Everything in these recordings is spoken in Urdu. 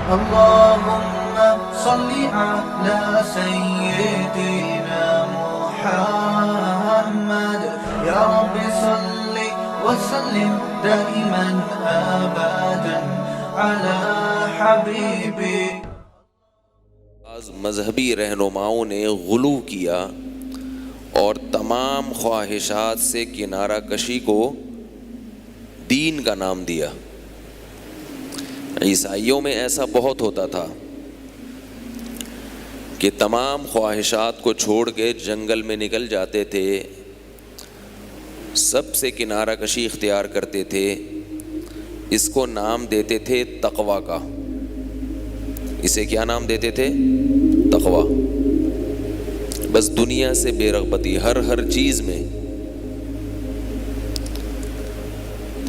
اللهم صل على سيدنا محمد يا رب صل وسلم دائما ابدا على حبيبي. مذہبی رہنماؤں نے غلو کیا اور تمام خواہشات سے کنارہ کشی کو دین کا نام دیا. عیسائیوں میں ایسا بہت ہوتا تھا کہ تمام خواہشات کو چھوڑ کے جنگل میں نکل جاتے تھے, سب سے کنارہ کشی اختیار کرتے تھے. اس کو نام دیتے تھے تقویٰ کا. اسے کیا نام دیتے تھے؟ تقویٰ. بس دنیا سے بے رغبتی ہر چیز میں.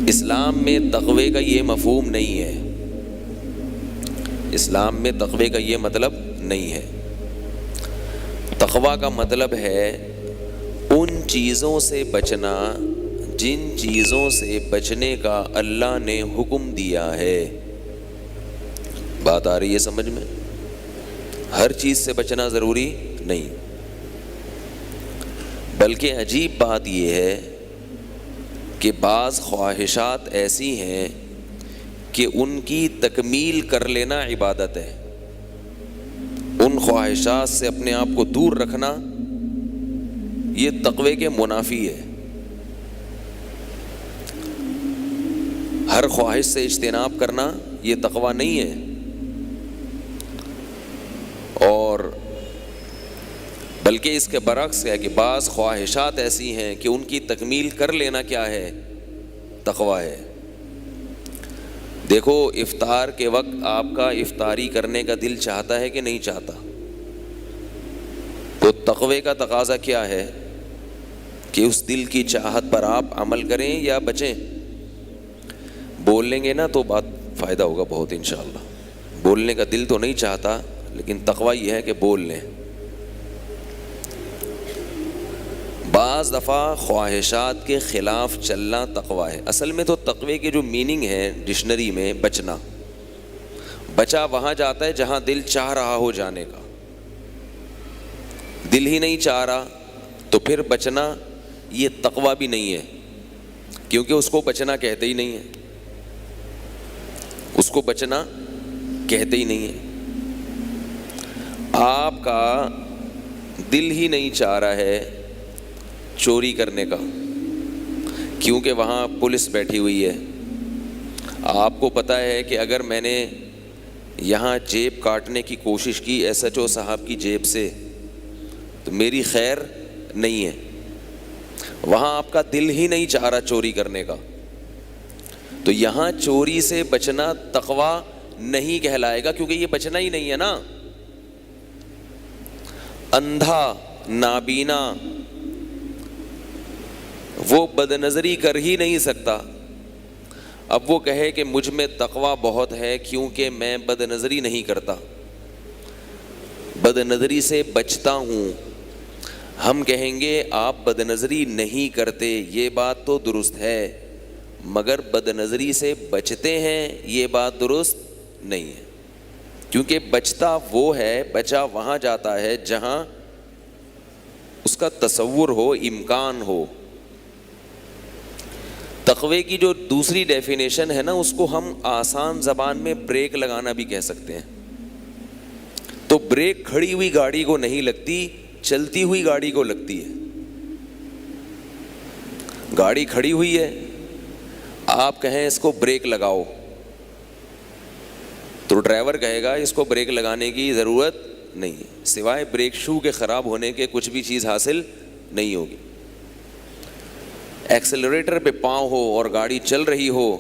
اسلام میں تقوی کا یہ مفہوم نہیں ہے. اسلام میں تقوی کا یہ مطلب نہیں ہے. تقویٰ کا مطلب ہے ان چیزوں سے بچنا جن چیزوں سے بچنے کا اللہ نے حکم دیا ہے. بات آ رہی ہے سمجھ میں؟ ہر چیز سے بچنا ضروری نہیں, بلکہ عجیب بات یہ ہے کہ بعض خواہشات ایسی ہیں کہ ان کی تکمیل کر لینا عبادت ہے. ان خواہشات سے اپنے آپ کو دور رکھنا یہ تقوی کے منافی ہے. ہر خواہش سے اجتناب کرنا یہ تقوی نہیں ہے. اور بلکہ اس کے برعکس ہے کہ بعض خواہشات ایسی ہیں کہ ان کی تکمیل کر لینا کیا ہے؟ تقوی ہے. دیکھو, افطار کے وقت آپ کا افطاری کرنے کا دل چاہتا ہے کہ نہیں چاہتا؟ تو تقوی کا تقاضا کیا ہے کہ اس دل کی چاہت پر آپ عمل کریں یا بچیں. بول لیں گے نا تو بات فائدہ ہوگا بہت انشاءاللہ. بولنے کا دل تو نہیں چاہتا, لیکن تقوی یہ ہے کہ بول لیں. بعض دفعہ خواہشات کے خلاف چلنا تقوی ہے. اصل میں تو تقوی کی جو میننگ ہے ڈکشنری میں بچنا, بچا وہاں جاتا ہے جہاں دل چاہ رہا ہو جانے کا. دل ہی نہیں چاہ رہا تو پھر بچنا یہ تقوی بھی نہیں ہے, کیونکہ اس کو بچنا کہتے ہی نہیں ہے. اس کو بچنا کہتے ہی نہیں ہے. آپ کا دل ہی نہیں چاہ رہا ہے چوری کرنے کا, کیونکہ وہاں پولیس بیٹھی ہوئی ہے. آپ کو پتہ ہے کہ اگر میں نے یہاں جیب کاٹنے کی کوشش کی ایس ایچ او صاحب کی جیب سے تو میری خیر نہیں ہے. وہاں آپ کا دل ہی نہیں چاہ رہا چوری کرنے کا, تو یہاں چوری سے بچنا تقوی نہیں کہلائے گا, کیونکہ یہ بچنا ہی نہیں ہے نا. اندھا نابینا وہ بد نظری کر ہی نہیں سکتا. اب وہ کہے کہ مجھ میں تقوی بہت ہے کیونکہ میں بد نظری نہیں کرتا, بد نظری سے بچتا ہوں. ہم کہیں گے آپ بد نظری نہیں کرتے, یہ بات تو درست ہے, مگر بد نظری سے بچتے ہیں یہ بات درست نہیں ہے. کیونکہ بچتا وہ ہے, بچا وہاں جاتا ہے جہاں اس کا تصور ہو, امکان ہو. تقوی کی جو دوسری ڈیفینیشن ہے نا, اس کو ہم آسان زبان میں بریک لگانا بھی کہہ سکتے ہیں. تو بریک کھڑی ہوئی گاڑی کو نہیں لگتی, چلتی ہوئی گاڑی کو لگتی ہے. گاڑی کھڑی ہوئی ہے, آپ کہیں اس کو بریک لگاؤ تو ڈرائیور کہے گا اس کو بریک لگانے کی ضرورت نہیں, سوائے بریک شو کے خراب ہونے کے کچھ بھی چیز حاصل نہیں ہوگی. ایکسیلریٹر پہ پاؤں ہو اور گاڑی چل رہی ہو,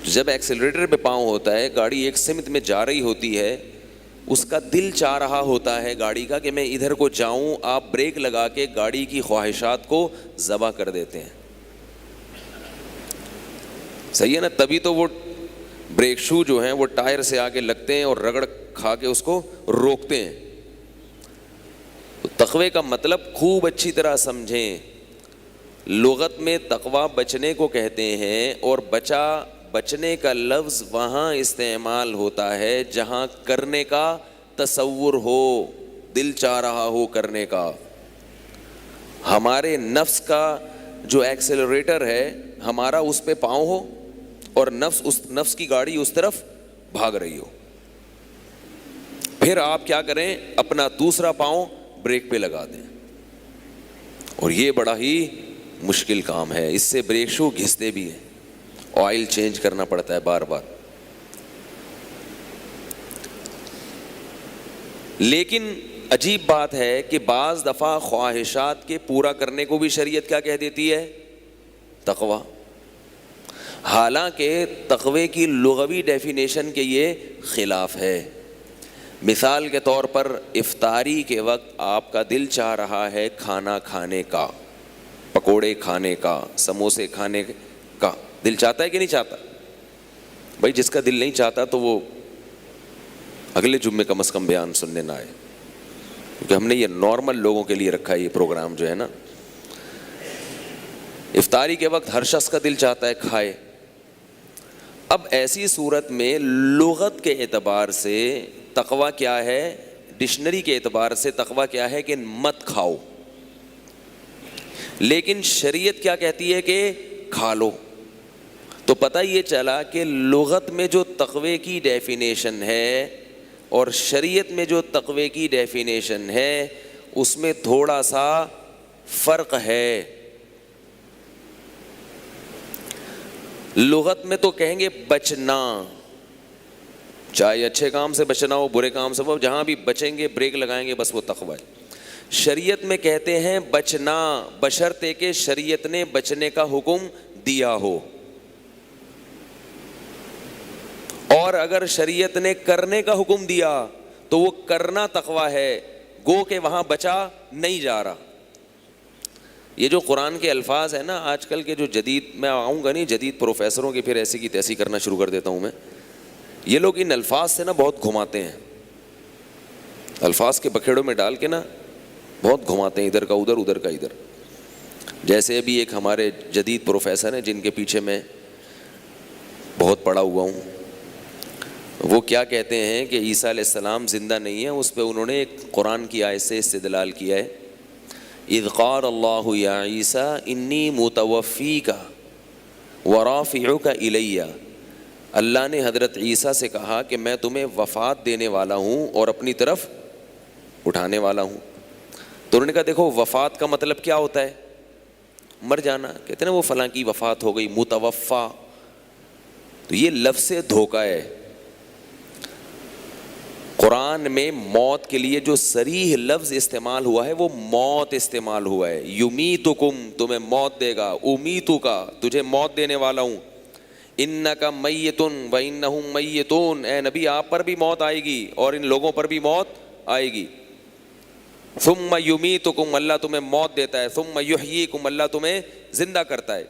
جب ایکسیلریٹر پہ پاؤں ہوتا ہے گاڑی ایک سمت میں جا رہی ہوتی ہے, اس کا دل چاہ رہا ہوتا ہے گاڑی کا کہ میں ادھر کو جاؤں, آپ بریک لگا کے گاڑی کی خواہشات کو ذبح کر دیتے ہیں. صحیح ہے نا؟ تبھی تو وہ بریک شو جو ہیں وہ ٹائر سے آگے لگتے ہیں اور رگڑ کھا کے اس کو روکتے ہیں. تو تقوی کا مطلب خوب اچھی طرح سمجھیں. لغت میں تقوی بچنے کو کہتے ہیں, اور بچا بچنے کا لفظ وہاں استعمال ہوتا ہے جہاں کرنے کا تصور ہو، دل چاہ رہا ہو کرنے کا. ہمارے نفس کا جو ایکسیلریٹر ہے ہمارا اس پہ پاؤں ہو اور نفس کی گاڑی اس طرف بھاگ رہی ہو. پھر آپ کیا کریں؟ اپنا دوسرا پاؤں بریک پہ لگا دیں. اور یہ بڑا ہی مشکل کام ہے، اس سے بریک شو گھستے بھی ہیں، آئل چینج کرنا پڑتا ہے بار بار. لیکن عجیب بات ہے کہ بعض دفعہ خواہشات کے پورا کرنے کو بھی شریعت کیا کہہ دیتی ہے؟ تقوی. حالانکہ تقوی کی لغوی ڈیفینیشن کے یہ خلاف ہے. مثال کے طور پر افطاری کے وقت آپ کا دل چاہ رہا ہے کھانا کھانے کا، پکوڑے کھانے کا، سموسے کھانے کا. دل چاہتا ہے کہ نہیں چاہتا؟ بھائی جس کا دل نہیں چاہتا تو وہ اگلے جمعے کم از کم بیان سننے نہ آئے، کیونکہ ہم نے یہ نارمل لوگوں کے لیے رکھا ہے یہ پروگرام جو ہے نا. افطاری کے وقت ہر شخص کا دل چاہتا ہے کھائے. اب ایسی صورت میں لغت کے اعتبار سے تقوی کیا ہے؟ ڈکشنری کے اعتبار سے تقوی کیا ہے کہ مت کھاؤ. لیکن شریعت کیا کہتی ہے کہ کھا لو. تو پتہ یہ چلا کہ لغت میں جو تقوی کی ڈیفینیشن ہے اور شریعت میں جو تقوی کی ڈیفینیشن ہے اس میں تھوڑا سا فرق ہے. لغت میں تو کہیں گے بچنا، چاہے اچھے کام سے بچنا ہو برے کام سے، وہ جہاں بھی بچیں گے بریک لگائیں گے بس وہ تقوی ہے. شریعت میں کہتے ہیں بچنا بشرطے کہ شریعت نے بچنے کا حکم دیا ہو، اور اگر شریعت نے کرنے کا حکم دیا تو وہ کرنا تقوی ہے، گو کہ وہاں بچا نہیں جا رہا. یہ جو قرآن کے الفاظ ہیں نا آج کل کے جو جدید، میں آؤں گا نہیں جدید پروفیسروں کی پھر ایسی کی تیسی کرنا شروع کر دیتا ہوں میں، یہ لوگ ان الفاظ سے نا بہت گھماتے ہیں، الفاظ کے بکھیڑوں میں ڈال کے نا بہت گھماتے ہیں، ادھر کا ادھر ادھر کا ادھر. جیسے ابھی ایک ہمارے جدید پروفیسر ہیں جن کے پیچھے میں بہت پڑا ہوا ہوں، وہ کیا کہتے ہیں کہ عیسیٰ علیہ السلام زندہ نہیں ہیں. اس پہ انہوں نے ایک قرآن کی آیت سے استدلال کیا ہے، اذ قال اللہ یا عیسیٰ انی متوفیک ورافعک الی. اللہ نے حضرت عیسیٰ سے کہا کہ میں تمہیں وفات دینے والا ہوں اور اپنی طرف اٹھانے والا ہوں. تو انہوں نے کہا دیکھو وفات کا مطلب کیا ہوتا ہے؟ مر جانا. کہتے ہیں نا وہ فلاں کی وفات ہو گئی، متوفا. تو یہ لفظ سے دھوکہ ہے. قرآن میں موت کے لیے جو صریح لفظ استعمال ہوا ہے وہ موت استعمال ہوا ہے. یمیتکم، تمہیں موت دے گا، امیتک، تجھے موت دینے والا ہوں. انک میت وانہم میتون، اے نبی آپ پر بھی موت آئے گی اور ان لوگوں پر بھی موت آئے گی. ثم یمیتکم، اللہ تمہیں موت دیتا ہے. ثم یحییکم، اللہ تمہیں زندہ کرتا ہے.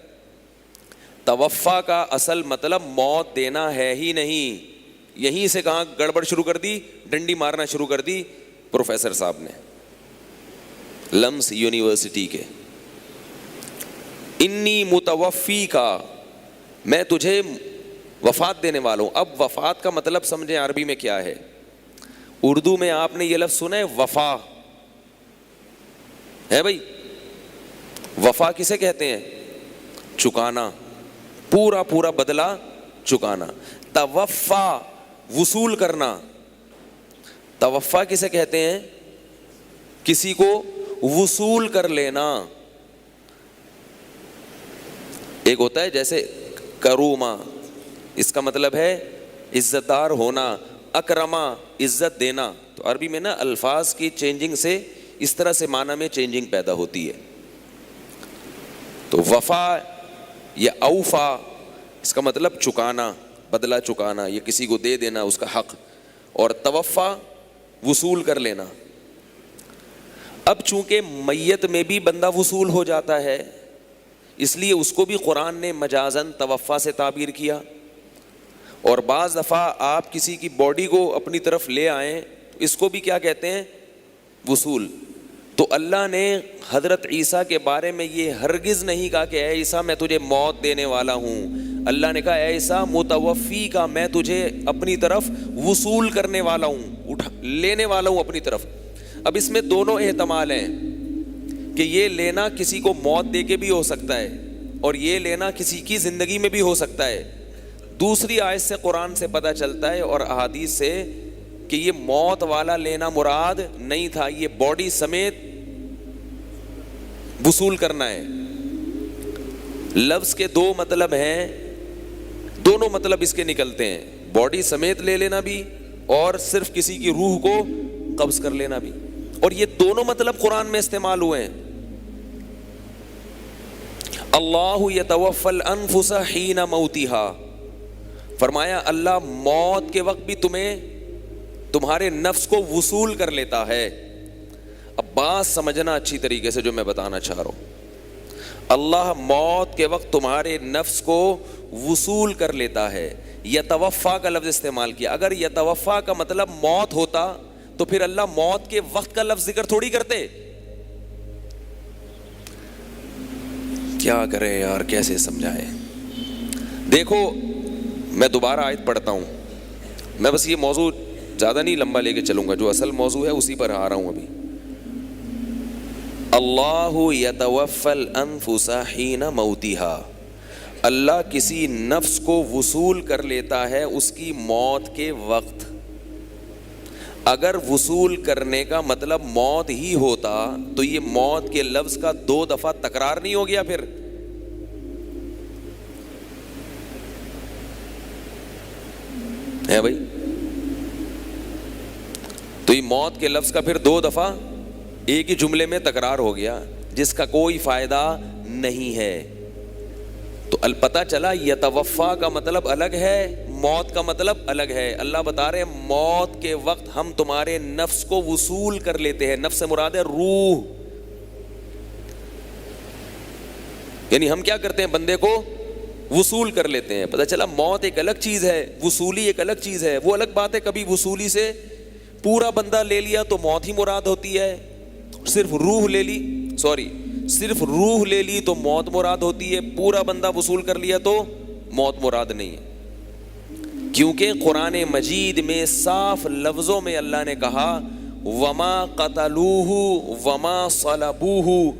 توفا کا اصل مطلب موت دینا ہے ہی نہیں. یہیں سے کہاں گڑبڑ شروع کر دی، ڈنڈی مارنا شروع کر دی پروفیسر صاحب نے لمس یونیورسٹی کے. انی متوفی کا، میں تجھے وفات دینے والا ہوں. اب وفات کا مطلب سمجھیں عربی میں کیا ہے. اردو میں آپ نے یہ لفظ سنا ہے وفا ہے بھائی. وفا کسے کہتے ہیں؟ چکانا، پورا پورا بدلہ چکانا. توفا وصول کرنا. توفا کسے کہتے ہیں؟ کسی کو وصول کر لینا. ایک ہوتا ہے جیسے کروما، اس کا مطلب ہے عزت دار ہونا. اکرما، عزت دینا. تو عربی میں نا الفاظ کی چینجنگ سے اس طرح سے معنی میں چینجنگ پیدا ہوتی ہے. تو وفا یا اوفا اس کا مطلب چکانا، بدلہ چکانا، یہ کسی کو دے دینا اس کا حق. اور توفا وصول کر لینا. اب چونکہ میت میں بھی بندہ وصول ہو جاتا ہے اس لیے اس کو بھی قرآن نے مجازاً توفا سے تعبیر کیا. اور بعض دفعہ آپ کسی کی باڈی کو اپنی طرف لے آئیں اس کو بھی کیا کہتے ہیں؟ وصول. تو اللہ نے حضرت عیسیٰ کے بارے میں یہ ہرگز نہیں کہا کہ اے عیسیٰ میں تجھے موت دینے والا ہوں. اللہ نے کہا ایسا متوفی کا، میں تجھے اپنی طرف وصول کرنے والا ہوں، لینے والا ہوں اپنی طرف۔ اب اس میں دونوں احتمال ہیں کہ یہ لینا کسی کو موت دے کے بھی ہو سکتا ہے اور یہ لینا کسی کی زندگی میں بھی ہو سکتا ہے۔ دوسری آیت سے قرآن سے پتہ چلتا ہے اور احادیث سے کہ یہ موت والا لینا مراد نہیں تھا، یہ باڈی سمیت وصول کرنا ہے۔ لفظ کے دو مطلب ہیں، دونوں مطلب اس کے نکلتے ہیں، باڈی سمیت لے لینا بھی اور صرف کسی کی روح کو قبض کر لینا بھی، اور یہ دونوں مطلب قرآن میں استعمال ہوئے ہیں۔ اللہ یتوفی الانفس حین موتہا، فرمایا اللہ موت کے وقت بھی تمہارے نفس کو وصول کر لیتا ہے۔ اب بات سمجھنا اچھی طریقے سے جو میں بتانا چاہ رہا ہوں، اللہ موت کے وقت تمہارے نفس کو وصول کر لیتا ہے۔ یتوفا کا لفظ استعمال کیا، اگر یتوفا کا مطلب موت ہوتا تو پھر اللہ موت کے وقت کا لفظ ذکر تھوڑی کرتے۔ کیا کریں یار، کیسے سمجھائیں؟ دیکھو میں دوبارہ آیت پڑھتا ہوں، میں بس یہ موضوع زیادہ نہیں لمبا لے کے چلوں گا، جو اصل موضوع ہے اسی پر آ رہا ہوں ابھی۔ اللہ یتوفی الانفس حین موتہا، اللہ کسی نفس کو وصول کر لیتا ہے اس کی موت کے وقت۔ اگر وصول کرنے کا مطلب موت ہی ہوتا تو یہ موت کے لفظ کا 2 دفعہ تکرار نہیں ہو گیا؟ پھر ہے بھائی، تو یہ موت کے لفظ کا پھر 2 دفعہ ایک ہی جملے میں تکرار ہو گیا، جس کا کوئی فائدہ نہیں ہے۔ تو پتہ چلا یتوفا کا مطلب الگ ہے، موت کا مطلب الگ ہے۔ اللہ بتا رہے ہیں موت کے وقت ہم تمہارے نفس کو وصول کر لیتے ہیں، نفس سے مراد ہے روح، یعنی ہم کیا کرتے ہیں، بندے کو وصول کر لیتے ہیں۔ پتہ چلا موت ایک الگ چیز ہے، وصولی ایک الگ چیز ہے، وہ الگ بات ہے۔ کبھی وصولی سے پورا بندہ لے لیا تو موت ہی مراد ہوتی ہے، صرف روح لے لی تو موت مراد ہوتی ہے، پورا بندہ وصول کر لیا تو موت مراد نہیں ہے۔ کیونکہ قرآن مجید میں صاف لفظوں میں اللہ نے کہا وما قتلوہ وما صلبوہ،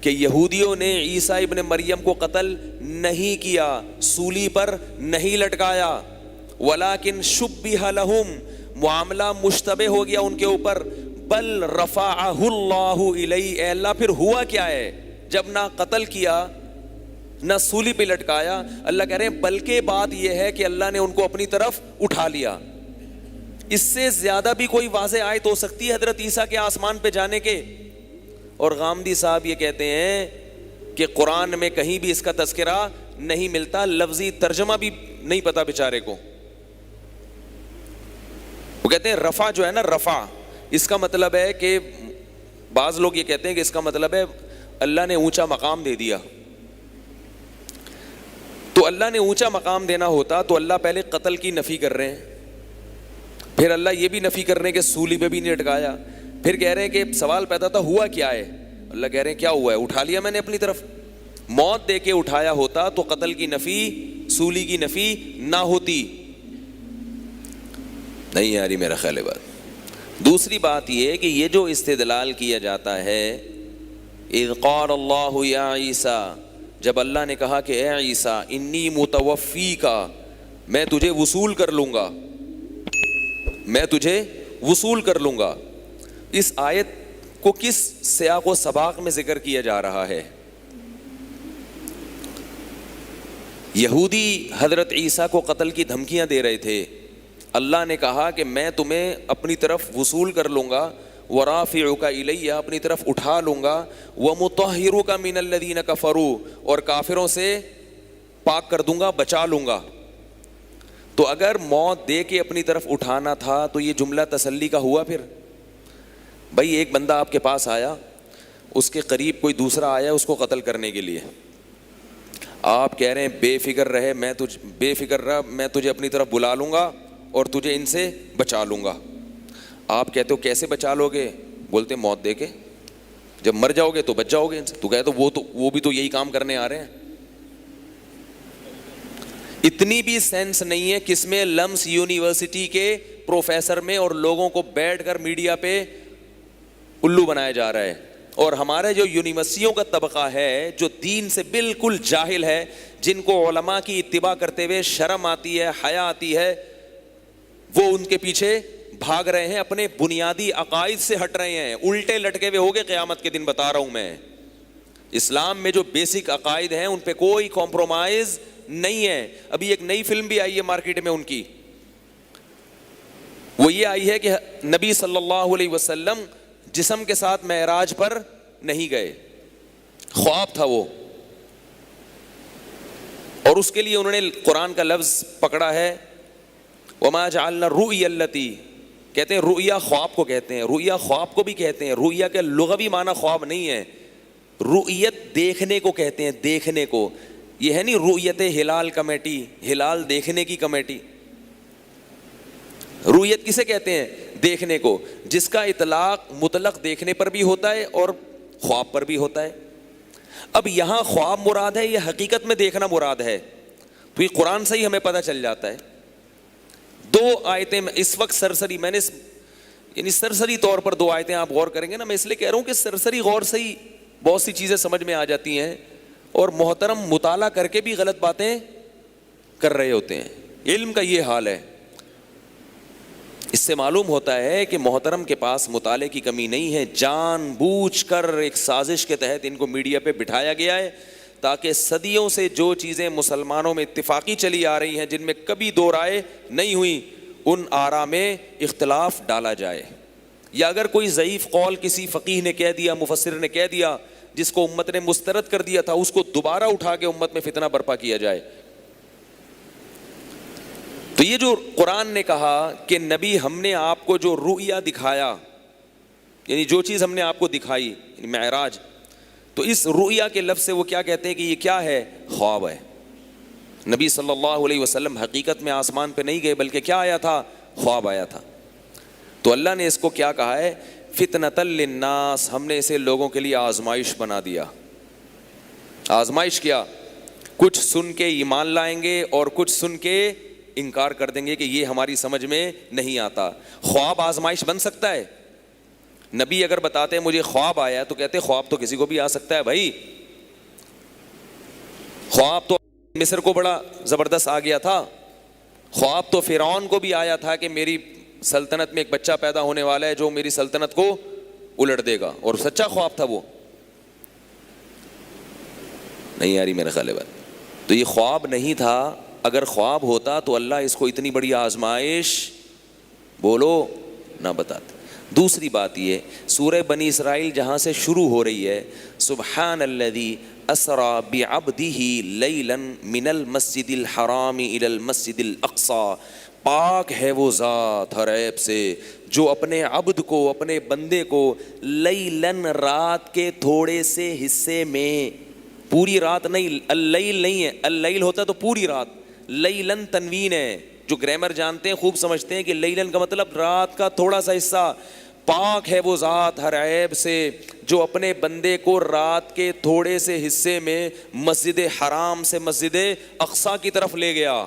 کہ یہودیوں نے عیسیٰ ابن مریم کو قتل نہیں کیا، سولی پر نہیں لٹکایا، ولیکن شبہ لہم، معاملہ مشتبہ ہو گیا ان کے اوپر، بل رفعہ اللہ الیہ، اے اللہ پھر ہوا کیا ہے جب نہ قتل کیا نہ سولی پہ لٹکایا؟ اللہ کہہ رہے ہیں بلکہ بات یہ ہے کہ اللہ نے ان کو اپنی طرف اٹھا لیا۔ اس سے زیادہ بھی کوئی واضح آیت ہو سکتی ہے حضرت عیسیٰ کے آسمان پہ جانے کے؟ اور غامدی صاحب یہ کہتے ہیں کہ قرآن میں کہیں بھی اس کا تذکرہ نہیں ملتا، لفظی ترجمہ بھی نہیں پتا بیچارے کو۔ وہ کہتے ہیں رفع جو ہے نا، رفع اس کا مطلب ہے کہ بعض لوگ یہ کہتے ہیں کہ اس کا مطلب ہے اللہ نے اونچا مقام دے دیا۔ تو اللہ نے اونچا مقام دینا ہوتا تو اللہ پہلے قتل کی نفی کر رہے ہیں، پھر اللہ یہ بھی نفی کر رہے ہیں کہ سولی پہ بھی نہیں لٹکایا، پھر کہہ رہے ہیں کہ سوال پیدا تھا ہوا کیا ہے؟ اللہ کہہ رہے ہیں کیا ہوا ہے، اٹھا لیا میں نے اپنی طرف۔ موت دے کے اٹھایا ہوتا تو قتل کی نفی، سولی کی نفی نہ ہوتی۔ نہیں یاری میرا خیال ہے بات۔ دوسری بات یہ ہے کہ یہ جو استدلال کیا جاتا ہے، اذ قال اللہ یا عیسیٰ، جب اللہ نے کہا کہ اے عیسیٰ انی متوفیکا، میں تجھے وصول کر لوں گا، میں تجھے وصول کر لوں گا، اس آیت کو کس سیاق و سباق میں ذکر کیا جا رہا ہے؟ یہودی حضرت عیسیٰ کو قتل کی دھمکیاں دے رہے تھے، اللہ نے کہا کہ میں تمہیں اپنی طرف وصول کر لوں گا، ورافعک الیہ، اپنی طرف اٹھا لوں گا، ومطہرک من الذین کفروا، اور کافروں سے پاک کر دوں گا، بچا لوں گا۔ تو اگر موت دے کے اپنی طرف اٹھانا تھا تو یہ جملہ تسلی کا ہوا؟ پھر بھائی ایک بندہ آپ کے پاس آیا، اس کے قریب کوئی دوسرا آیا اس کو قتل کرنے کے لیے، آپ کہہ رہے ہیں بے فکر رہے، بے فکر رہ، میں تجھے اپنی طرف بلا لوں گا اور تجھے ان سے بچا لوں گا۔ آپ کہتے ہو کیسے بچا لو گے؟ بولتے موت دے کے، جب مر جاؤ گے تو بچ جاؤ گے ان سے۔ تو کہتے وہ بھی تو یہی کام کرنے آ رہے ہیں۔ اتنی بھی سینس نہیں ہے کس میں لمس یونیورسٹی کے پروفیسر میں اور لوگوں کو بیٹھ کر میڈیا پہ الو بنایا جا رہا ہے. اور ہمارے جو یونیورسٹیوں کا طبقہ ہے جو دین سے بالکل جاہل ہے, جن کو علماء کی اتباع کرتے ہوئے شرم آتی ہے, حیا آتی ہے, وہ ان کے پیچھے بھاگ رہے ہیں, اپنے بنیادی عقائد سے ہٹ رہے ہیں, الٹے لٹکے ہوئے ہوگے قیامت کے دن. بتا رہا ہوں میں, اسلام میں جو بیسک عقائد ہیں ان پہ کوئی کمپرومائز نہیں ہے. ابھی ایک نئی فلم بھی آئی ہے مارکیٹ میں ان کی, وہ یہ آئی ہے کہ نبی صلی اللہ علیہ وسلم جسم کے ساتھ معراج پر نہیں گئے, خواب تھا وہ, اور اس کے لیے انہوں نے قرآن کا لفظ پکڑا ہے وما جعلنا الرؤیا التی, کہتے ہیں رؤیا خواب کو کہتے ہیں, رؤیا خواب کو بھی کہتے ہیں. رؤیا کے لغوی معنی خواب نہیں ہے, رؤیت دیکھنے کو کہتے ہیں, دیکھنے کو. یہ ہے نہیں رؤیت ہلال کمیٹی, ہلال دیکھنے کی کمیٹی. رؤیت کسے کہتے ہیں؟ دیکھنے کو, جس کا اطلاق مطلق دیکھنے پر بھی ہوتا ہے اور خواب پر بھی ہوتا ہے. اب یہاں خواب مراد ہے یا حقیقت میں دیکھنا مراد ہے؟ تو یہ قرآن سے ہی ہمیں پتہ چل جاتا ہے. دو آیتیں اس وقت سرسری, میں نے یعنی سرسری طور پر دو آیتیں آپ غور کریں گے نا, میں اس لیے کہہ رہا ہوں کہ سرسری غور سے ہی بہت سی چیزیں سمجھ میں آ جاتی ہیں, اور محترم مطالعہ کر کے بھی غلط باتیں کر رہے ہوتے ہیں. علم کا یہ حال ہے. اس سے معلوم ہوتا ہے کہ محترم کے پاس مطالعے کی کمی نہیں ہے, جان بوجھ کر ایک سازش کے تحت ان کو میڈیا پہ بٹھایا گیا ہے تاکہ صدیوں سے جو چیزیں مسلمانوں میں اتفاقی چلی آ رہی ہیں, جن میں کبھی دو رائے نہیں ہوئی, ان آراء میں اختلاف ڈالا جائے. یا اگر کوئی ضعیف قول کسی فقیہ نے کہہ دیا, مفسر نے کہہ دیا, جس کو امت نے مسترد کر دیا تھا, اس کو دوبارہ اٹھا کے امت میں فتنہ برپا کیا جائے. تو یہ جو قرآن نے کہا کہ نبی ہم نے آپ کو جو رؤیا دکھایا, یعنی جو چیز ہم نے آپ کو دکھائی, یعنی معراج, تو اس رؤیا کے لفظ سے وہ کیا کہتے ہیں کہ یہ کیا ہے؟ خواب ہے. نبی صلی اللہ علیہ وسلم حقیقت میں آسمان پہ نہیں گئے, بلکہ کیا آیا تھا؟ خواب آیا تھا. تو اللہ نے اس کو کیا کہا ہے؟ فتنۃ للناس, ہم نے اسے لوگوں کے لیے آزمائش بنا دیا. آزمائش کیا؟ کچھ سن کے ایمان لائیں گے اور کچھ سن کے انکار کر دیں گے کہ یہ ہماری سمجھ میں نہیں آتا. خواب آزمائش بن سکتا ہے؟ نبی اگر بتاتے ہیں مجھے خواب آیا, تو کہتے خواب تو کسی کو بھی آ سکتا ہے بھائی. خواب تو مصر کو بڑا زبردست آ گیا تھا, خواب تو فرعون کو بھی آیا تھا کہ میری سلطنت میں ایک بچہ پیدا ہونے والا ہے جو میری سلطنت کو الٹ دے گا, اور سچا خواب تھا وہ. نہیں آ رہی میرے خیال بات. تو یہ خواب نہیں تھا. اگر خواب ہوتا تو اللہ اس کو اتنی بڑی آزمائش بولو نہ بتاتے. دوسری بات یہ, سورہ بنی اسرائیل جہاں سے شروع ہو رہی ہے, سبحان الذی اسرا بعبدہ لیلا من المسجد الحرام الی المسجد الاقصی, پاک ہے وہ ذات ہر عیب سے جو اپنے عبد کو, اپنے بندے کو, لیلن رات کے تھوڑے سے حصے میں, پوری رات نہیں, اللیل نہیں ہے, اللیل ہوتا تو پوری رات, لیلن تنوین ہے. جو گرامر جانتے ہیں خوب سمجھتے ہیں کہ لیلن کا مطلب رات کا تھوڑا سا حصہ. پاک ہے وہ ذات ہر عیب سے جو اپنے بندے کو رات کے تھوڑے سے حصے میں مسجد حرام سے مسجد اقصی کی طرف لے گیا.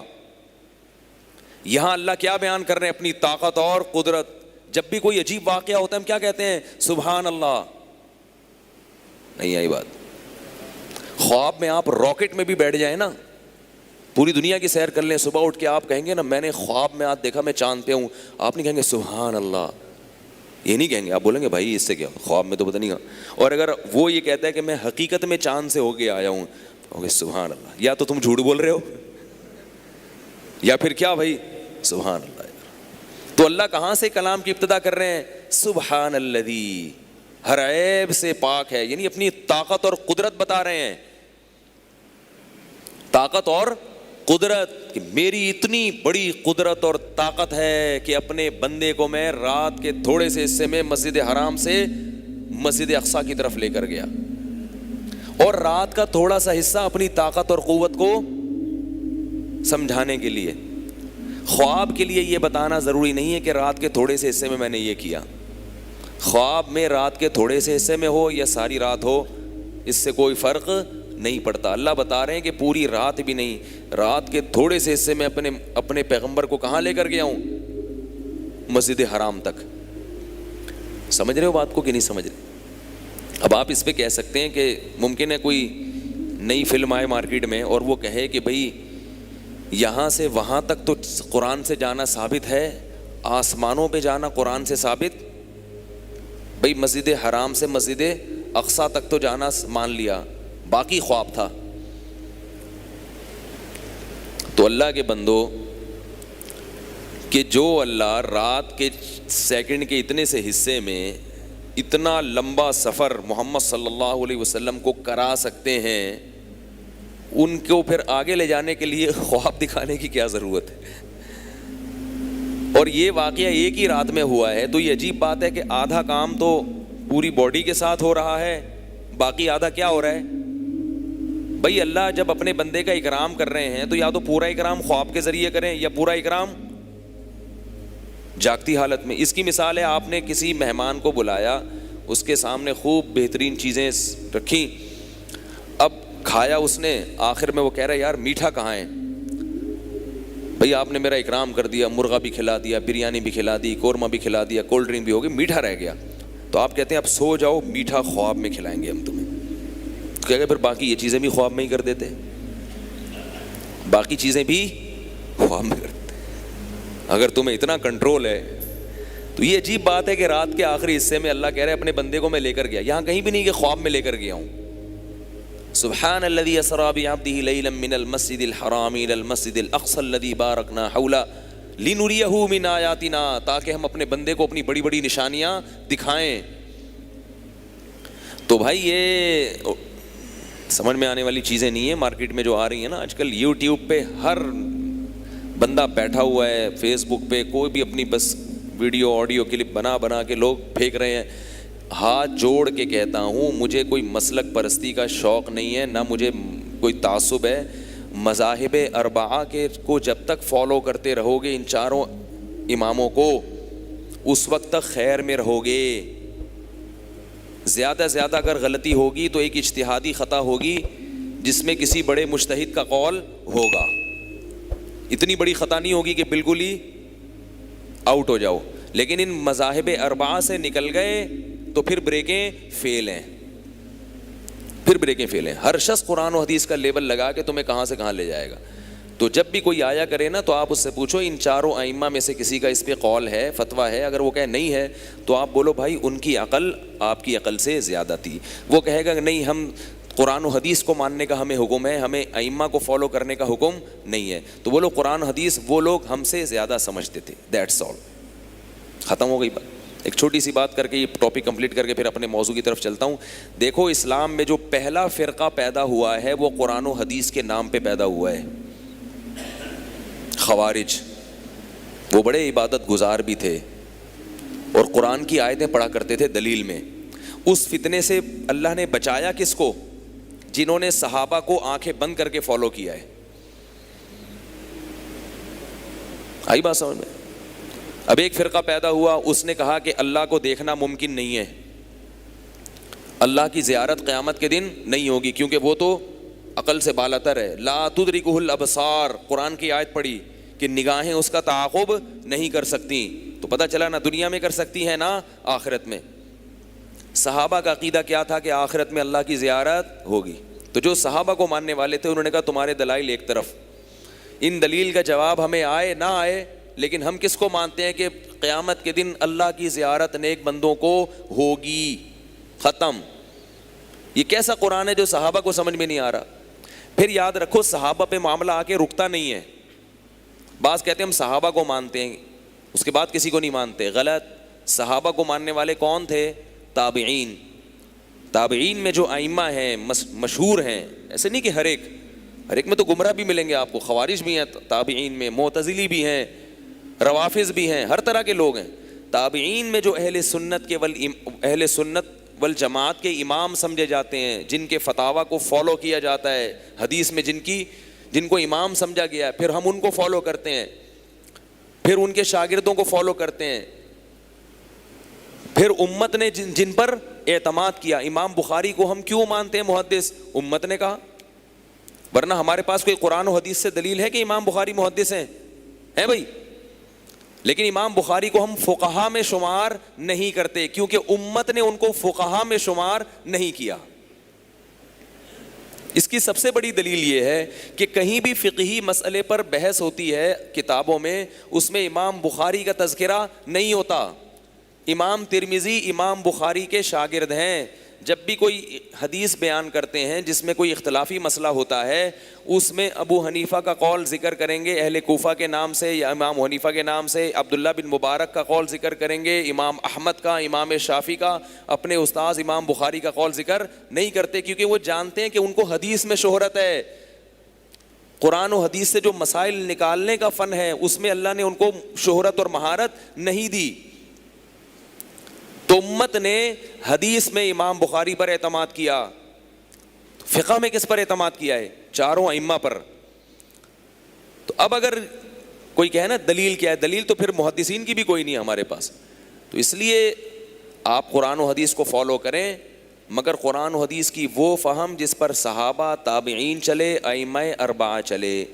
یہاں اللہ کیا بیان کر رہے ہیں؟ اپنی طاقت اور قدرت. جب بھی کوئی عجیب واقعہ ہوتا ہے ہم کیا کہتے ہیں؟ سبحان اللہ. نہیں آئی بات. خواب میں آپ راکٹ میں بھی بیٹھ جائیں نا, پوری دنیا کی سیر کر لیں, صبح اٹھ کے آپ کہیں گے نا میں نے خواب میں آج دیکھا میں چاند پہ ہوں, آپ نہیں کہیں گے سبحان اللہ, یہ نہیں کہیں گے, آپ بولیں گے بھائی اس سے کیا, خواب میں تو پتہ نہیں. اور اگر وہ یہ کہتا ہے کہ میں حقیقت میں چاند سے ہو کے آیا ہوں, سبحان اللہ, یا تو تم جھوٹ بول رہے ہو یا پھر کیا بھائی, سبحان اللہ. تو اللہ کہاں سے کلام کی ابتدا کر رہے ہیں؟ سبحان الذی, ہر عیب سے پاک ہے, یعنی اپنی طاقت اور قدرت بتا رہے ہیں. طاقت اور قدرت, کہ میری اتنی بڑی قدرت اور طاقت ہے کہ اپنے بندے کو میں رات کے تھوڑے سے حصے میں مسجد حرام سے مسجد اقصی کی طرف لے کر گیا. اور رات کا تھوڑا سا حصہ اپنی طاقت اور قوت کو سمجھانے کے لیے. خواب کے لیے یہ بتانا ضروری نہیں ہے کہ رات کے تھوڑے سے حصے میں میں نے یہ کیا. خواب میں رات کے تھوڑے سے حصے میں ہو یا ساری رات ہو, اس سے کوئی فرق نہیں پڑھتا. اللہ بتا رہے ہیں کہ پوری رات بھی نہیں, رات کے تھوڑے سے حصے میں اپنے پیغمبر کو کہاں لے کر گیا ہوں؟ مسجد حرام تک. سمجھ رہے ہو بات کو کہ نہیں سمجھ رہے؟ اب آپ اس پہ کہہ سکتے ہیں کہ ممکن ہے کوئی نئی فلم آئے مارکیٹ میں اور وہ کہے کہ بھئی یہاں سے وہاں تک تو قرآن سے جانا ثابت ہے, آسمانوں پہ جانا قرآن سے ثابت. بھئی مسجد حرام سے مسجد اقصیٰ تک تو جانا مان لیا, باقی خواب تھا. تو اللہ کے بندو کہ جو اللہ رات کے سیکنڈ کے اتنے سے حصے میں اتنا لمبا سفر محمد صلی اللہ علیہ وسلم کو کرا سکتے ہیں, ان کو پھر آگے لے جانے کے لیے خواب دکھانے کی کیا ضرورت ہے؟ اور یہ واقعہ ایک ہی رات میں ہوا ہے, تو یہ عجیب بات ہے کہ آدھا کام تو پوری باڈی کے ساتھ ہو رہا ہے, باقی آدھا کیا ہو رہا ہے؟ بھئی اللہ جب اپنے بندے کا اکرام کر رہے ہیں تو یا تو پورا اکرام خواب کے ذریعے کریں یا پورا اکرام جاگتی حالت میں. اس کی مثال ہے, آپ نے کسی مہمان کو بلایا, اس کے سامنے خوب بہترین چیزیں رکھیں, اب کھایا اس نے, آخر میں وہ کہہ رہا ہے یار میٹھا کہاں ہے؟ بھئی آپ نے میرا اکرام کر دیا, مرغا بھی کھلا دیا, بریانی بھی کھلا دی, قورمہ بھی کھلا دیا, کولڈ ڈرنک بھی ہوگی, میٹھا رہ گیا. تو آپ کہتے ہیں اب سو جاؤ, میٹھا خواب میں کھلائیں گے ہم تمہیں. کہہ گئے پھر باقی یہ چیزیں بھی خواب میں ہی کر دیتے, باقی چیزیں بھی خواب میں کرتے. اگر تمہیں اتنا کنٹرول ہے تو یہ عجیب بات ہے کہ رات کے آخری حصے میں اللہ کہہ رہے اپنے بندے کو میں لے کر گیا. یہاں کہیں بھی نہیں کہ خواب میں لے کر گیا ہوں. سبحان الذی اسری بعبدہ لیلا من المسجد الحرام الی المسجد الاقصی الذی بارکنا حولہ لنریہ من آیاتنا, تاکہ ہم اپنے بندے کو اپنی بڑی بڑی نشانیاں دکھائیں. تو بھائی یہ سمجھ میں آنے والی چیزیں نہیں ہیں مارکیٹ میں جو آ رہی ہیں نا آج کل. یوٹیوب پہ ہر بندہ بیٹھا ہوا ہے, فیس بک پہ کوئی بھی اپنی بس ویڈیو آڈیو کلپ بنا کے لوگ پھینک رہے ہیں. ہاتھ جوڑ کے کہتا ہوں مجھے کوئی مسلک پرستی کا شوق نہیں ہے, نہ مجھے کوئی تعصب ہے. مذاہب اربعہ کے کو جب تک فالو کرتے رہو گے, ان چاروں اماموں کو, اس وقت تک خیر میں رہو گے. زیادہ سے زیادہ اگر غلطی ہوگی تو ایک اجتہادی خطا ہوگی جس میں کسی بڑے مجتہد کا قول ہوگا. اتنی بڑی خطا نہیں ہوگی کہ بالکل ہی آؤٹ ہو جاؤ. لیکن ان مذاہب اربعہ سے نکل گئے تو پھر بریکیں فیل ہیں, پھر بریکیں فیل ہیں. ہر شخص قرآن و حدیث کا لیبل لگا کے تمہیں کہاں سے کہاں لے جائے گا. تو جب بھی کوئی آیا کرے نا تو آپ اس سے پوچھو ان چاروں ائمہ میں سے کسی کا اس پہ قول ہے, فتویٰ ہے. اگر وہ کہے نہیں ہے تو آپ بولو بھائی ان کی عقل آپ کی عقل سے زیادہ تھی. وہ کہے گا کہ نہیں ہم قرآن و حدیث کو ماننے کا ہمیں حکم ہے, ہمیں ائمہ کو فالو کرنے کا حکم نہیں ہے. تو بولو قرآن و حدیث وہ لوگ ہم سے زیادہ سمجھتے تھے. دیٹس آل, ختم ہو گئی بات. ایک چھوٹی سی بات کر کے یہ ٹاپک کمپلیٹ کر کے پھر اپنے موضوع کی طرف چلتا ہوں. دیکھو اسلام میں جو پہلا فرقہ پیدا ہوا ہے وہ قرآن و حدیث کے نام پہ پیدا ہوا ہے, خوارج. وہ بڑے عبادت گزار بھی تھے اور قرآن کی آیتیں پڑھا کرتے تھے دلیل میں. اس فتنے سے اللہ نے بچایا کس کو؟ جنہوں نے صحابہ کو آنکھیں بند کر کے فالو کیا ہے. آئی بات سمجھ میں؟ اب ایک فرقہ پیدا ہوا, اس نے کہا کہ اللہ کو دیکھنا ممکن نہیں ہے, اللہ کی زیارت قیامت کے دن نہیں ہوگی کیونکہ وہ تو عقل سے بالاتر ہے. لا تدرکہ الابصار, قرآن کی آیت پڑھی کہ نگاہیں اس کا تعاقب نہیں کر سکتی. تو پتہ چلا نہ دنیا میں کر سکتی ہیں نہ آخرت میں. صحابہ کا عقیدہ کیا تھا کہ آخرت میں اللہ کی زیارت ہوگی. تو جو صحابہ کو ماننے والے تھے انہوں نے کہا تمہارے دلائل ایک طرف, ان دلیل کا جواب ہمیں آئے نہ آئے, لیکن ہم کس کو مانتے ہیں کہ قیامت کے دن اللہ کی زیارت نیک بندوں کو ہوگی. ختم. یہ کیسا قرآن ہے جو صحابہ کو سمجھ میں نہیں آ رہا. پھر یاد رکھو صحابہ پہ معاملہ آ کے رکتا نہیں ہے. بعض کہتے ہیں ہم صحابہ کو مانتے ہیں اس کے بعد کسی کو نہیں مانتے. غلط. صحابہ کو ماننے والے کون تھے؟ تابعین. تابعین میں جو ائمہ ہیں مشہور ہیں, ایسے نہیں کہ ہر ایک میں تو گمراہ بھی ملیں گے آپ کو. خوارج بھی ہیں تابعین میں, معتزلی بھی ہیں, روافظ بھی ہیں, ہر طرح کے لوگ ہیں. تابعین میں جو اہل سنت والجماعت کے امام سمجھے جاتے ہیں, جن کے فتاویٰ کو فالو کیا جاتا ہے, حدیث میں جن کو امام سمجھا گیا ہے, پھر ہم ان کو فالو کرتے ہیں, پھر ان کے شاگردوں کو فالو کرتے ہیں, پھر امت نے جن پر اعتماد کیا. امام بخاری کو ہم کیوں مانتے ہیں محدث؟ امت نے کہا. ورنہ ہمارے پاس کوئی قرآن و حدیث سے دلیل ہے کہ امام بخاری محدث ہیں بھائی؟ لیکن امام بخاری کو ہم فقہا میں شمار نہیں کرتے کیونکہ امت نے ان کو فقہا میں شمار نہیں کیا. اس کی سب سے بڑی دلیل یہ ہے کہ کہیں بھی فقہی مسئلے پر بحث ہوتی ہے کتابوں میں، اس میں امام بخاری کا تذکرہ نہیں ہوتا. امام ترمذی امام بخاری کے شاگرد ہیں. جب بھی کوئی حدیث بیان کرتے ہیں جس میں کوئی اختلافی مسئلہ ہوتا ہے، اس میں ابو حنیفہ کا قول ذکر کریں گے اہل کوفہ کے نام سے یا امام حنیفہ کے نام سے، عبداللہ بن مبارک کا قول ذکر کریں گے، امام احمد کا، امام شافعی کا. اپنے استاذ امام بخاری کا قول ذکر نہیں کرتے کیونکہ وہ جانتے ہیں کہ ان کو حدیث میں شہرت ہے. قرآن و حدیث سے جو مسائل نکالنے کا فن ہے اس میں اللہ نے ان کو شہرت اور مہارت نہیں دی. تو امت نے حدیث میں امام بخاری پر اعتماد کیا. فقہ میں کس پر اعتماد کیا ہے؟ چاروں ائمہ پر. تو اب اگر کوئی کہے نا دلیل کیا ہے، دلیل تو پھر محدثین کی بھی کوئی نہیں ہے ہمارے پاس. تو اس لیے آپ قرآن و حدیث کو فالو کریں، مگر قرآن و حدیث کی وہ فہم جس پر صحابہ تابعین چلے، ائمہ اربعہ چلے.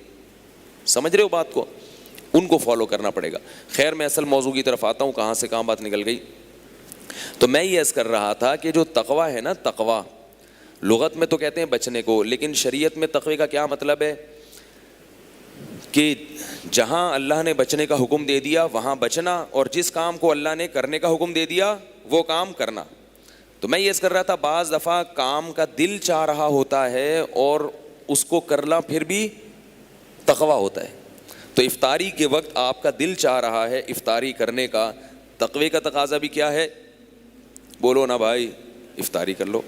سمجھ رہے ہو بات کو؟ ان کو فالو کرنا پڑے گا. خیر میں اصل موضوع کی طرف آتا ہوں، کہاں سے کہاں بات نکل گئی. تو میں یہ عرض کر رہا تھا کہ جو تقویٰ ہے نا، تقویٰ لغت میں تو کہتے ہیں بچنے کو، لیکن شریعت میں تقوی کا کیا مطلب ہے؟ کہ جہاں اللہ نے بچنے کا حکم دے دیا وہاں بچنا، اور جس کام کو اللہ نے کرنے کا حکم دے دیا وہ کام کرنا. تو میں یہ عرض کر رہا تھا بعض دفعہ کام کا دل چاہ رہا ہوتا ہے اور اس کو کرنا پھر بھی تقویٰ ہوتا ہے. تو افطاری کے وقت آپ کا دل چاہ رہا ہے افطاری کرنے کا، تقوی کا تقاضا بھی کیا ہے؟ بولو نا بھائی، افطاری کر لو.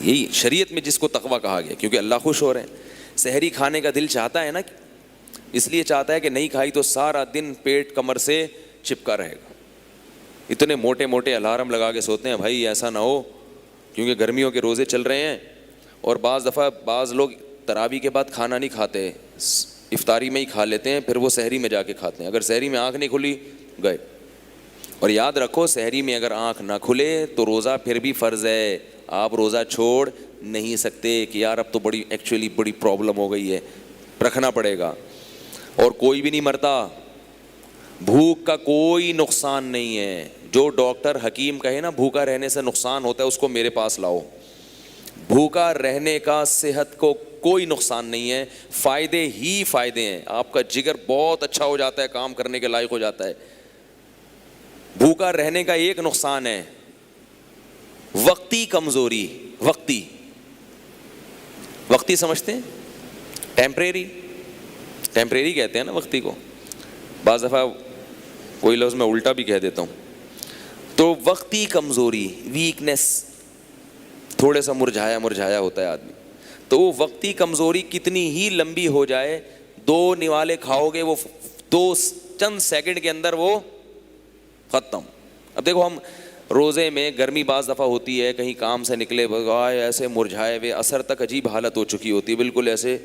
یہی شریعت میں جس کو تقویٰ کہا گیا، کیونکہ اللہ خوش ہو رہے ہیں. سحری کھانے کا دل چاہتا ہے نا، اس لیے چاہتا ہے کہ نہیں کھائی تو سارا دن پیٹ کمر سے چپکا رہے گا. اتنے موٹے موٹے الارم لگا کے سوتے ہیں بھائی ایسا نہ ہو، کیونکہ گرمیوں کے روزے چل رہے ہیں. اور بعض دفعہ بعض لوگ تراویح کے بعد کھانا نہیں کھاتے، افطاری میں ہی کھا لیتے ہیں، پھر وہ سحری میں جا کے کھاتے ہیں. اگر سحری میں آنکھ نہیں کھلی گئے. اور یاد رکھو سحری میں اگر آنکھ نہ کھلے تو روزہ پھر بھی فرض ہے. آپ روزہ چھوڑ نہیں سکتے کہ یار اب تو بڑی پرابلم ہو گئی ہے، رکھنا پڑے گا. اور کوئی بھی نہیں مرتا، بھوک کا کوئی نقصان نہیں ہے. جو ڈاکٹر حکیم کہے نا بھوکا رہنے سے نقصان ہوتا ہے، اس کو میرے پاس لاؤ. بھوکا رہنے کا صحت کو کوئی نقصان نہیں ہے، فائدے ہی فائدے ہیں. آپ کا جگر بہت اچھا ہو جاتا ہے، کام کرنے کے لائق ہو جاتا ہے. بھوکا رہنے کا ایک نقصان ہے، وقتی کمزوری. وقتی سمجھتے ہیں؟ ٹیمپریری کہتے ہیں نا وقتی کو. بعض دفعہ کوئی لفظ میں الٹا بھی کہہ دیتا ہوں. تو وقتی کمزوری، ویکنیس، تھوڑے سا مرجھایا ہوتا ہے آدمی. تو وہ وقتی کمزوری کتنی ہی لمبی ہو جائے، 2 نوالے کھاؤ گے وہ چند سیکنڈ کے اندر وہ ختم. اب دیکھو ہم روزے میں گرمی بعض دفعہ ہوتی ہے، کہیں کام سے نکلے بغائے ایسے مرجھائے ہوئے، عصر تک عجیب حالت ہو چکی ہوتی ہے، بالکل ایسے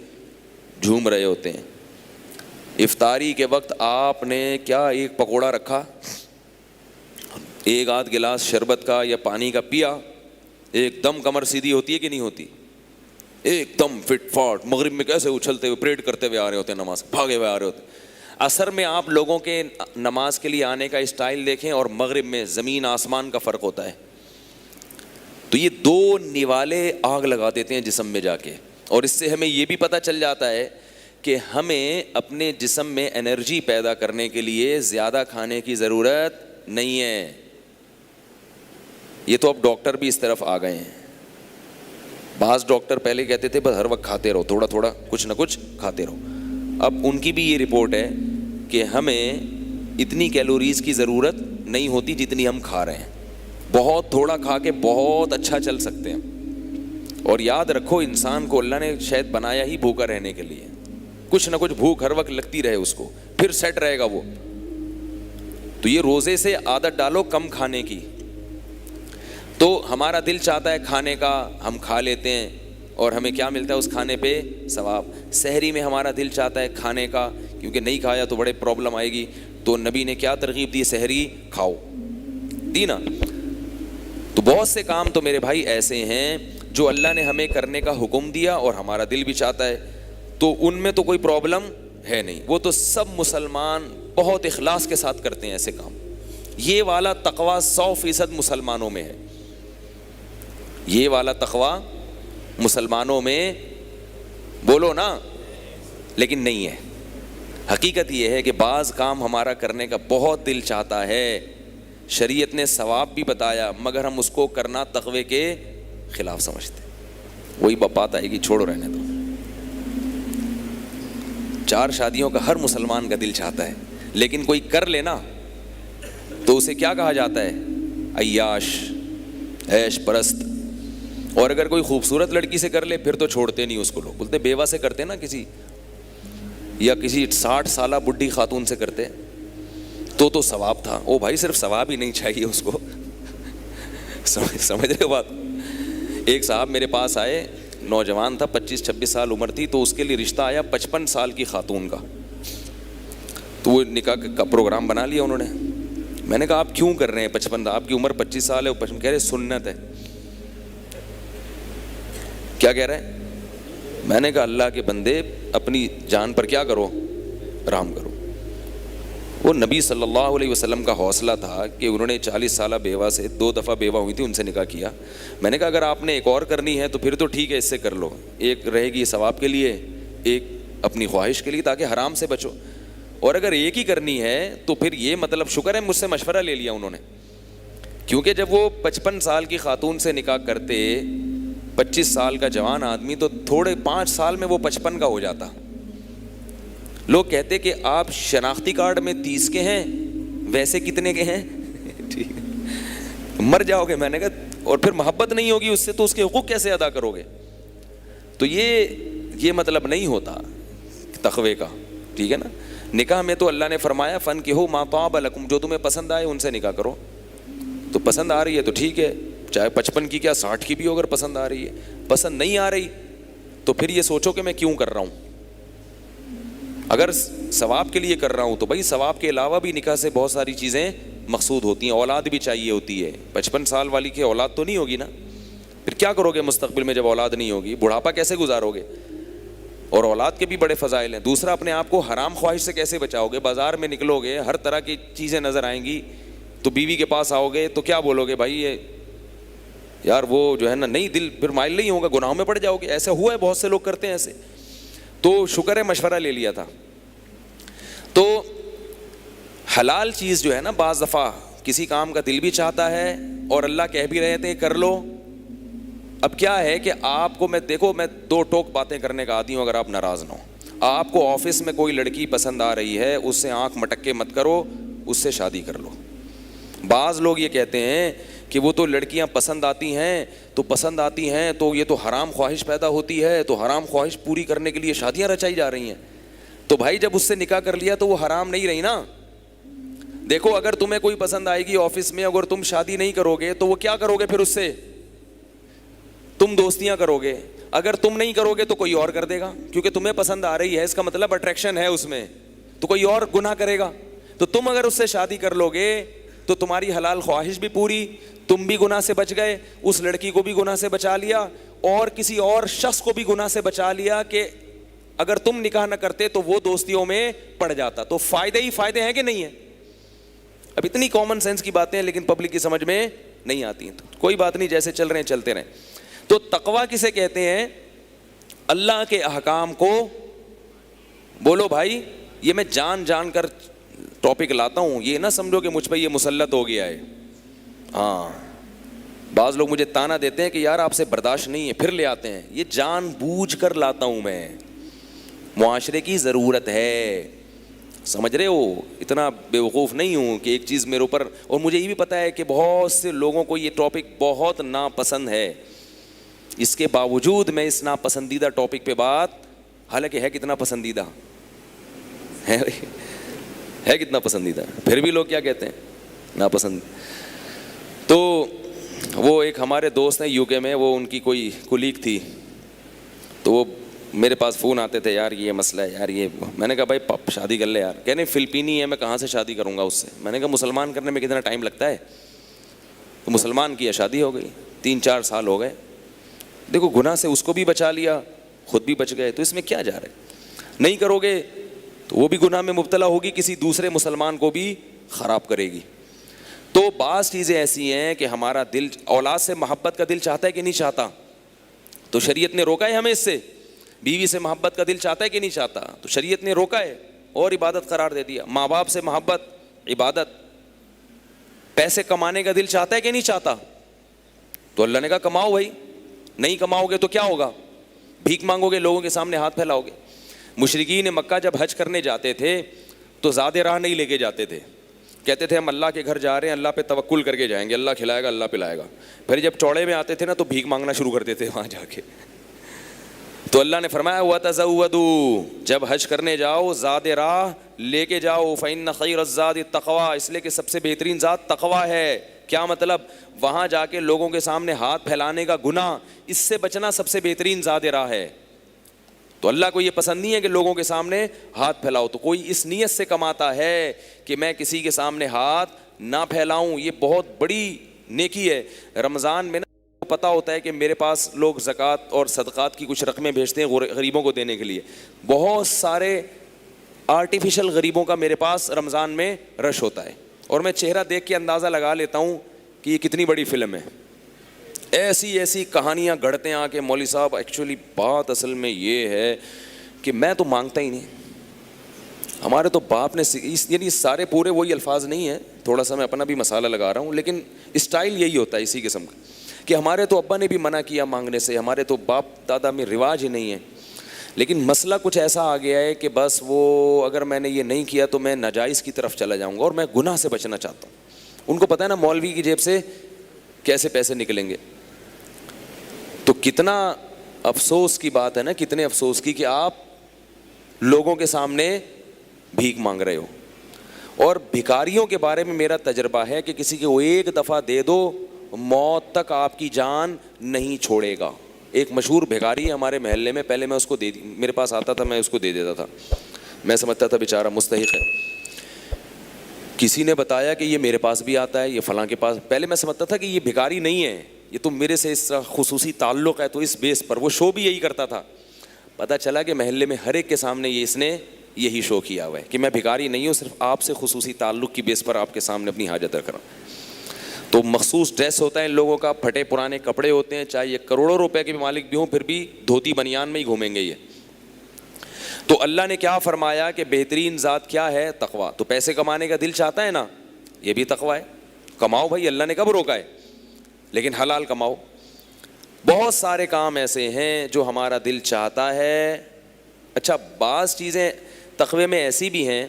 جھوم رہے ہوتے ہیں. افطاری کے وقت آپ نے کیا ایک پکوڑا رکھا، ایک آدھ گلاس شربت کا یا پانی کا پیا، ایک دم کمر سیدھی ہوتی ہے کہ نہیں ہوتی؟ ایک دم فٹ فاٹ. مغرب میں کیسے اچھلتے ہوئے پریڈ کرتے ہوئے آ رہے ہوتے ہیں، نماز بھاگے ہوئے آ رہے ہوتے ہیں. عصر میں آپ لوگوں کے نماز کے لیے آنے کا اسٹائل دیکھیں اور مغرب میں زمین آسمان کا فرق ہوتا ہے. تو یہ 2 نوالے آگ لگا دیتے ہیں جسم میں جا کے. اور اس سے ہمیں یہ بھی پتہ چل جاتا ہے کہ ہمیں اپنے جسم میں انرجی پیدا کرنے کے لیے زیادہ کھانے کی ضرورت نہیں ہے. یہ تو اب ڈاکٹر بھی اس طرف آ گئے ہیں. بعض ڈاکٹر پہلے کہتے تھے بس ہر وقت کھاتے رہو، تھوڑا تھوڑا کچھ نہ کچھ کھاتے رہو. اب ان کی بھی یہ رپورٹ ہے کہ ہمیں اتنی کیلوریز کی ضرورت نہیں ہوتی جتنی ہم کھا رہے ہیں. بہت تھوڑا کھا کے بہت اچھا چل سکتے ہیں. اور یاد رکھو انسان کو اللہ نے شاید بنایا ہی بھوکا رہنے کے لیے. کچھ نہ کچھ بھوک ہر وقت لگتی رہے اس کو، پھر سیٹ رہے گا وہ. تو یہ روزے سے عادت ڈالو کم کھانے کی. تو ہمارا دل چاہتا ہے کھانے کا، ہم کھا لیتے ہیں اور ہمیں کیا ملتا ہے اس کھانے پہ؟ ثواب. سحری میں ہمارا دل چاہتا ہے کھانے کا، کیونکہ نہیں کھایا تو بڑے پرابلم آئے گی. تو نبی نے کیا ترغیب دی؟ سحری کھاؤ، دی نا. تو بہت سے کام تو میرے بھائی ایسے ہیں جو اللہ نے ہمیں کرنے کا حکم دیا اور ہمارا دل بھی چاہتا ہے، تو ان میں تو کوئی پرابلم ہے نہیں، وہ تو سب مسلمان بہت اخلاص کے ساتھ کرتے ہیں ایسے کام. یہ والا تقویٰ 100% مسلمانوں میں ہے، یہ والا تقویٰ مسلمانوں میں بولو نا، لیکن نہیں ہے. حقیقت یہ ہے کہ بعض کام ہمارا کرنے کا بہت دل چاہتا ہے، شریعت نے ثواب بھی بتایا، مگر ہم اس کو کرنا تقوی کے خلاف سمجھتے. وہی بات آئے گی، چھوڑو رہنے دو. 4 شادیوں کا ہر مسلمان کا دل چاہتا ہے، لیکن کوئی کر لینا تو اسے کیا کہا جاتا ہے؟ عیاش، عیش پرست. اور اگر کوئی خوبصورت لڑکی سے کر لے پھر تو چھوڑتے نہیں اس کو، لوگ بولتے بیوہ سے کرتے نا کسی، یا کسی 60 سالہ بڈھی خاتون سے کرتے تو ثواب تھا. او بھائی صرف ثواب ہی نہیں چاہیے اس کو. سمجھ رہے ہو بات؟ ایک صاحب میرے پاس آئے، نوجوان تھا، 25-26 سال عمر تھی، تو اس کے لیے رشتہ آیا 55 سال کی خاتون کا. تو وہ نکاح کا پروگرام بنا لیا انہوں نے. میں نے کہا آپ کیوں کر رہے ہیں 55؟ آپ کی عمر 25 سال ہے. وہ 55 کہہ رہے سنت ہے. کیا کہہ رہے ہیں؟ میں نے کہا اللہ کے بندے اپنی جان پر کیا کرو، رحم کرو. وہ نبی صلی اللہ علیہ وسلم کا حوصلہ تھا کہ انہوں نے 40 سالہ بیوہ سے 2 دفعہ بیوہ ہوئی تھی ان سے نکاح کیا. میں نے کہا اگر آپ نے ایک اور کرنی ہے تو پھر تو ٹھیک ہے، اس سے کر لو. ایک رہے گی ثواب کے لیے، ایک اپنی خواہش کے لیے تاکہ حرام سے بچو. اور اگر ایک ہی کرنی ہے تو پھر یہ مطلب شکر ہے مجھ سے مشورہ لے لیا انہوں نے، کیونکہ جب وہ 55 سال کی خاتون سے نکاح کرتے 25 سال کا جوان آدمی تو تھوڑے 5 سال میں وہ 55 کا ہو جاتا. لوگ کہتے کہ آپ شناختی کارڈ میں 30 کے ہیں، ویسے کتنے کے ہیں؟ ٹھیک ہے، مر جاؤ گے. میں نے کہا اور پھر محبت نہیں ہوگی اس سے تو اس کے حقوق کیسے ادا کرو گے؟ تو یہ مطلب نہیں ہوتا تقوی کا. ٹھیک ہے نا. نکاح میں تو اللہ نے فرمایا فَانْكِحُوا مَا طَابَ لَكُمْ، جو تمہیں پسند آئے ان سے نکاح کرو. تو پسند آ رہی ہے تو ٹھیک ہے، چاہے 55 کی کیا 60 کی بھی ہو، اگر پسند آ رہی ہے. پسند نہیں آ رہی تو پھر یہ سوچو کہ میں کیوں کر رہا ہوں. اگر ثواب کے لیے کر رہا ہوں تو بھائی ثواب کے علاوہ بھی نکاح سے بہت ساری چیزیں مقصود ہوتی ہیں. اولاد بھی چاہیے ہوتی ہے. 55 سال والی کی اولاد تو نہیں ہوگی نا، پھر کیا کرو گے مستقبل میں جب اولاد نہیں ہوگی؟ بڑھاپا کیسے گزارو گے؟ اور اولاد کے بھی بڑے فضائل ہیں. دوسرا، اپنے آپ کو حرام خواہش سے کیسے بچاؤ گے؟ بازار میں نکلو گے ہر طرح کی چیزیں نظر آئیں گی، تو بیوی کے پاس آؤ گے تو کیا بولو گے؟ بھائی یہ یار وہ جو ہے نا، نہیں دل پھر مائل نہیں ہوگا، گناہوں میں پڑ جاؤ گے. ایسا ہوا ہے، بہت سے لوگ کرتے ہیں ایسے. تو شکر ہے مشورہ لے لیا تھا. تو حلال چیز جو ہے نا، بعض دفعہ کسی کام کا دل بھی چاہتا ہے اور اللہ کہہ بھی رہے تھے کر لو. اب کیا ہے کہ آپ کو میں 2 ٹوک باتیں کرنے کا عادی ہوں، اگر آپ ناراض نہ ہو. آپ کو آفس میں کوئی لڑکی پسند آ رہی ہے، اس سے آنکھ مٹک کے مت کرو، اس سے شادی کر لو. بعض لوگ یہ کہتے ہیں کہ وہ تو لڑکیاں پسند آتی ہیں تو یہ تو حرام خواہش پیدا ہوتی ہے، تو حرام خواہش پوری کرنے کے لیے شادیاں رچائی جا رہی ہیں. تو بھائی جب اس سے نکاح کر لیا تو وہ حرام نہیں رہی نا. دیکھو اگر تمہیں کوئی پسند آئے گی آفس میں، اگر تم شادی نہیں کرو گے تو وہ کیا کرو گے؟ پھر اس سے تم دوستیاں کرو گے. اگر تم نہیں کرو گے تو کوئی اور کر دے گا، کیونکہ تمہیں پسند آ رہی ہے، اس کا مطلب اٹریکشن ہے اس میں، تو کوئی اور گناہ کرے گا. تو تم اگر اس سے شادی کر لو گے تو تمہاری حلال خواہش بھی پوری، تم بھی گناہ سے بچ گئے، اس لڑکی کو بھی گناہ سے بچا لیا، اور کسی اور شخص کو بھی گناہ سے بچا لیا کہ اگر تم نکاح نہ کرتے تو وہ دوستیوں میں پڑ جاتا. تو فائدے ہی فائدے ہیں کہ نہیں ہیں؟ اب اتنی کامن سینس کی باتیں ہیں لیکن پبلک کی سمجھ میں نہیں آتی ہیں. تو کوئی بات نہیں، جیسے چل رہے ہیں چلتے رہیں. تو تقویٰ کسے کہتے ہیں؟ اللہ کے احکام کو. بولو بھائی، یہ میں جان کر ٹاپک لاتا ہوں، یہ نہ سمجھو کہ مجھ پہ یہ مسلط ہو گیا ہے. ہاں، بعض لوگ مجھے تانا دیتے ہیں کہ یار آپ سے برداشت نہیں ہے، پھر لے آتے ہیں. یہ جان بوجھ کر لاتا ہوں میں، معاشرے کی ضرورت ہے. سمجھ رہے ہو؟ اتنا بیوقوف نہیں ہوں کہ ایک چیز میرے اوپر. اور مجھے یہ بھی پتا ہے کہ بہت سے لوگوں کو یہ ٹاپک بہت ناپسند ہے، اس کے باوجود میں اس ناپسندیدہ ٹاپک پہ بات، حالانکہ ہے کتنا پسندیدہ ہے کتنا پسندیدہ، پھر بھی لوگ کیا کہتے ہیں؟ ناپسند. تو وہ ایک ہمارے دوست ہیں UK میں، وہ ان کی کوئی کولیگ تھی، تو وہ میرے پاس فون آتے تھے، یار یہ مسئلہ ہے یار یہ. میں نے کہا بھائی شادی کر لے یار. کہنے فلپینی ہے، میں کہاں سے شادی کروں گا اس سے. میں نے کہا مسلمان کرنے میں کتنا ٹائم لگتا ہے؟ تو مسلمان کیا، شادی ہو گئی، 3-4 سال ہو گئے. دیکھو گناہ سے اس کو بھی بچا لیا, خود بھی بچ گئے, تو اس میں کیا جا رہا ہے؟ نہیں کرو گے تو وہ بھی گناہ میں مبتلا ہوگی, کسی دوسرے مسلمان کو بھی خراب کرے گی. تو بعض چیزیں ایسی ہیں کہ ہمارا دل, اولاد سے محبت کا دل چاہتا ہے کہ نہیں چاہتا؟ تو شریعت نے روکا ہے ہمیں اس سے. بیوی سے محبت کا دل چاہتا ہے کہ نہیں چاہتا؟ تو شریعت نے روکا ہے اور عبادت قرار دے دیا. ماں باپ سے محبت عبادت. پیسے کمانے کا دل چاہتا ہے کہ نہیں چاہتا؟ تو اللہ نے کہا کماؤ بھائی, نہیں کماؤ گے تو کیا ہوگا؟ بھیک مانگو گے, لوگوں کے سامنے ہاتھ پھیلاؤ گے. مشرکین مکہ جب حج کرنے جاتے تھے تو زیادہ راہ نہیں لے کے جاتے تھے, کہتے تھے ہم اللہ کے گھر جا رہے ہیں, اللہ پہ توکل کر کے جائیں گے, اللہ کھلائے گا, اللہ پلائے گا. پھر جب چوڑے میں آتے تھے نا تو بھیک مانگنا شروع کر دیتے وہاں جا کے. تو اللہ نے فرمایا وَتَزَوَّدُوا, جب حج کرنے جاؤ زاد راہ لے کے جاؤ, فَإِنَّ خَيْرَ الزَّادِ التَّقْوَىٰ, اس لیے کہ سب سے بہترین ذات تقویٰ ہے. کیا مطلب؟ وہاں جا کے لوگوں کے سامنے ہاتھ پھیلانے کا گناہ, اس سے بچنا سب سے بہترین زاد راہ ہے. تو اللہ کو یہ پسند نہیں ہے کہ لوگوں کے سامنے ہاتھ پھیلاؤ. تو کوئی اس نیت سے کماتا ہے کہ میں کسی کے سامنے ہاتھ نہ پھیلاؤں, یہ بہت بڑی نیکی ہے. رمضان میں نا پتہ ہوتا ہے کہ میرے پاس لوگ زکوٰۃ اور صدقات کی کچھ رقمیں بھیجتے ہیں غریبوں کو دینے کے لیے. بہت سارے آرٹیفیشل غریبوں کا میرے پاس رمضان میں رش ہوتا ہے, اور میں چہرہ دیکھ کے اندازہ لگا لیتا ہوں کہ یہ کتنی بڑی فلم ہے. ایسی ایسی کہانیاں گھڑتے ہیں آ کے, مولوی صاحب ایکچولی بات اصل میں یہ ہے کہ میں تو مانگتا ہی نہیں, ہمارے تو باپ نے, یعنی سارے پورے وہی الفاظ نہیں ہیں, تھوڑا سا میں اپنا بھی مسالہ لگا رہا ہوں, لیکن اسٹائل یہی ہوتا ہے اسی قسم کا کہ ہمارے تو ابا نے بھی منع کیا مانگنے سے, ہمارے تو باپ دادا میں رواج ہی نہیں ہے. لیکن مسئلہ کچھ ایسا آ گیا ہے کہ بس وہ اگر میں نے یہ نہیں کیا تو میں ناجائز کی طرف چلا جاؤں گا, اور میں گناہ سے بچنا چاہتا ہوں. ان کو پتہ ہے نا مولوی کی جیب سے کیسے پیسے نکلیں گے. تو کتنا افسوس کی بات ہے نا, کتنے افسوس کی کہ آپ لوگوں کے سامنے بھیک مانگ رہے ہو. اور بھکاریوں کے بارے میں میرا تجربہ ہے کہ کسی کو ایک دفعہ دے دو, موت تک آپ کی جان نہیں چھوڑے گا. ایک مشہور بھکاری ہے ہمارے محلے میں, پہلے میں اس کو میرے پاس آتا تھا, میں اس کو دے دیتا تھا, میں سمجھتا تھا بیچارہ مستحق ہے. کسی نے بتایا کہ یہ میرے پاس بھی آتا ہے, یہ فلاں کے پاس, پہلے میں سمجھتا تھا کہ یہ بھکاری نہیں ہے, یہ تو میرے سے اس طرح خصوصی تعلق ہے, تو اس بیس پر وہ شو بھی یہی کرتا تھا. پتہ چلا کہ محلے میں ہر ایک کے سامنے یہ اس نے یہی شو کیا ہوا ہے کہ میں بھکاری نہیں ہوں, صرف آپ سے خصوصی تعلق کی بیس پر آپ کے سامنے اپنی حاجت رکھ رہا ہوں. تو مخصوص ڈریس ہوتا ہے ان لوگوں کا, پھٹے پرانے کپڑے ہوتے ہیں, چاہے یہ کروڑوں روپے کے بھی مالک بھی ہوں پھر بھی دھوتی بنیان میں ہی گھومیں گے یہ. تو اللہ نے کیا فرمایا کہ بہترین ذات کیا ہے؟ تقویٰ. تو پیسے کمانے کا دل چاہتا ہے نا, یہ بھی تقویٰ ہے. کماؤ بھائی, اللہ نے کب روکا ہے, لیکن حلال کماؤ. بہت سارے کام ایسے ہیں جو ہمارا دل چاہتا ہے. اچھا, بعض چیزیں تقوی میں ایسی بھی ہیں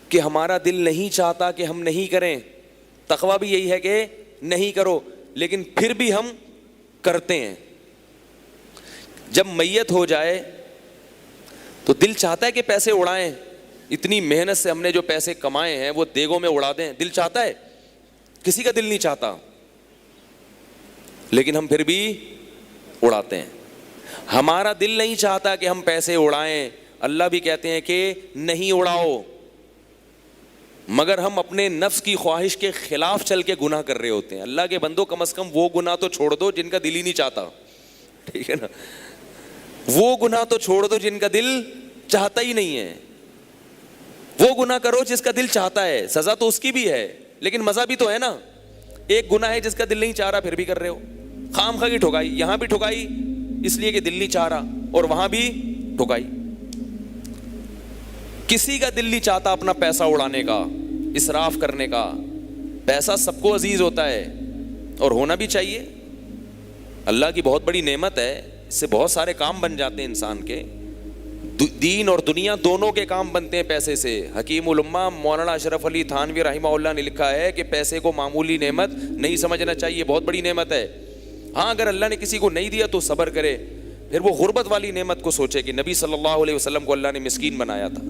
کہ ہمارا دل نہیں چاہتا کہ ہم نہیں کریں. تقویٰ بھی یہی ہے کہ نہیں کرو, لیکن پھر بھی ہم کرتے ہیں. جب میت ہو جائے تو دل چاہتا ہے کہ پیسے اڑائیں, اتنی محنت سے ہم نے جو پیسے کمائے ہیں وہ دیگوں میں اڑا دیں. دل چاہتا ہے, کسی کا دل نہیں چاہتا, لیکن ہم پھر بھی اڑاتے ہیں. ہمارا دل نہیں چاہتا کہ ہم پیسے اڑائیں, اللہ بھی کہتے ہیں کہ نہیں اڑاؤ, مگر ہم اپنے نفس کی خواہش کے خلاف چل کے گناہ کر رہے ہوتے ہیں. اللہ کے بندو, کم از کم وہ گناہ تو چھوڑ دو جن کا دل ہی نہیں چاہتا, ٹھیک ہے نا, وہ گناہ تو چھوڑ دو جن کا دل چاہتا ہی نہیں ہے. وہ گناہ کرو جس کا دل چاہتا ہے, سزا تو اس کی بھی ہے لیکن مزہ بھی تو ہے نا. ایک گناہ ہے جس کا دل نہیں چاہ رہا پھر بھی کر رہے ہو, خام خواہ کی ٹھکائی, یہاں بھی ٹھکائی اس لیے کہ دل نہیں چاہ رہا, اور وہاں بھی ٹھکائی. کسی کا دل نہیں چاہتا اپنا پیسہ اڑانے کا, اسراف کرنے کا. پیسہ سب کو عزیز ہوتا ہے اور ہونا بھی چاہیے, اللہ کی بہت بڑی نعمت ہے, اس سے بہت سارے کام بن جاتے ہیں انسان کے, دین اور دنیا دونوں کے کام بنتے ہیں پیسے سے. حکیم الامہ مولانا اشرف علی تھانوی رحمہ اللہ نے لکھا ہے کہ پیسے کو معمولی نعمت نہیں سمجھنا چاہیے, بہت بڑی نعمت ہے. ہاں, اگر اللہ نے کسی کو نہیں دیا تو صبر کرے, پھر وہ غربت والی نعمت کو سوچے کہ نبی صلی اللہ علیہ وسلم کو اللہ نے مسکین بنایا تھا,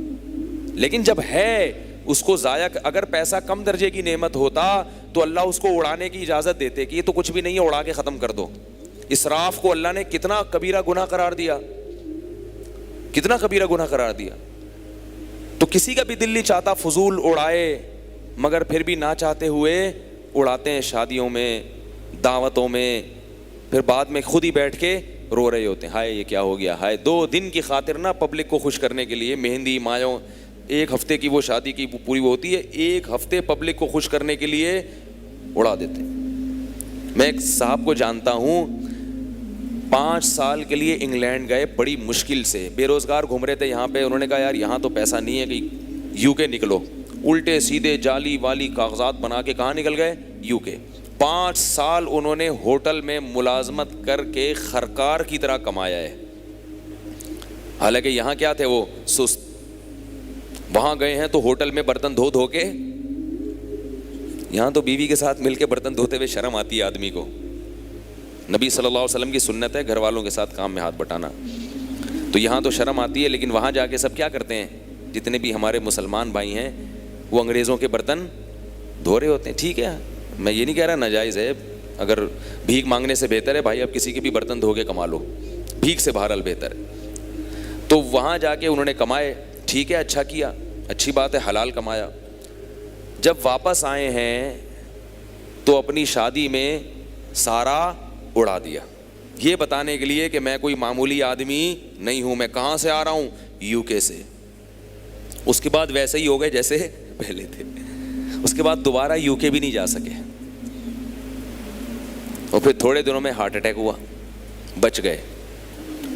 لیکن جب ہے اس کو ضائع. اگر پیسہ کم درجے کی نعمت ہوتا تو اللہ اس کو اڑانے کی اجازت دیتے کہ یہ تو کچھ بھی نہیں ہے, اڑا کے ختم کر دو. اسراف کو اللہ نے کتنا کبیرہ گناہ قرار دیا, کتنا کبیرہ گناہ قرار دیا. تو کسی کا بھی دل نہیں چاہتا فضول اڑائے, مگر پھر بھی نہ چاہتے ہوئے اڑاتے ہیں. شادیوں میں, دعوتوں میں, پھر بعد میں خود ہی بیٹھ کے رو رہے ہوتے ہیں, ہائے یہ کیا ہو گیا, ہائے. 2 دن کی خاطر نا پبلک کو خوش کرنے کے لیے مہندی مایوں, 1 ہفتے کی وہ شادی کی پوری وہ ہوتی ہے, 1 ہفتے پبلک کو خوش کرنے کے لیے اڑا دیتے ہیں. میں ایک صاحب کو جانتا ہوں, 5 سال کے لیے انگلینڈ گئے, بڑی مشکل سے, بے روزگار گھوم رہے تھے یہاں پہ. انہوں نے کہا یار یہاں تو پیسہ نہیں ہے کہ یو کے نکلو. الٹے سیدھے جعلی والی کاغذات بنا کے کہاں نکل گئے, یو کے. 5 سال انہوں نے ہوٹل میں ملازمت کر کے خرکار کی طرح کمایا ہے. حالانکہ یہاں کیا تھے وہ سست, وہاں گئے ہیں تو ہوٹل میں برتن دھو دھو کے, یہاں تو بیوی کے ساتھ مل کے برتن دھوتے ہوئے شرم آتی ہے آدمی کو. نبی صلی اللہ علیہ وسلم کی سنت ہے گھر والوں کے ساتھ کام میں ہاتھ بٹانا, تو یہاں تو شرم آتی ہے. لیکن وہاں جا کے سب کیا کرتے ہیں, جتنے بھی ہمارے مسلمان بھائی ہیں وہ انگریزوں کے برتن دھو رہے ہوتے ہیں. ٹھیک ہے, میں یہ نہیں کہہ رہا ناجائز ہے, اگر بھیک مانگنے سے بہتر ہے بھائی اب کسی کے بھی برتن دھو کے کما لو, بھیک سے بہرحال بہتر ہے. تو وہاں جا کے انہوں نے کمائے, ٹھیک ہے, اچھا کیا, اچھی بات ہے, حلال کمایا. جب واپس آئے ہیں تو اپنی شادی میں سارا اڑا دیا, یہ بتانے کے لیے کہ میں کوئی معمولی آدمی نہیں ہوں, میں کہاں سے آ رہا ہوں, یو کے سے. اس کے بعد ویسے ہی ہو گئے جیسے پہلے تھے. اس کے بعد دوبارہ یو کے بھی نہیں جا سکے, اور پھر تھوڑے دنوں میں ہارٹ اٹیک ہوا, بچ گئے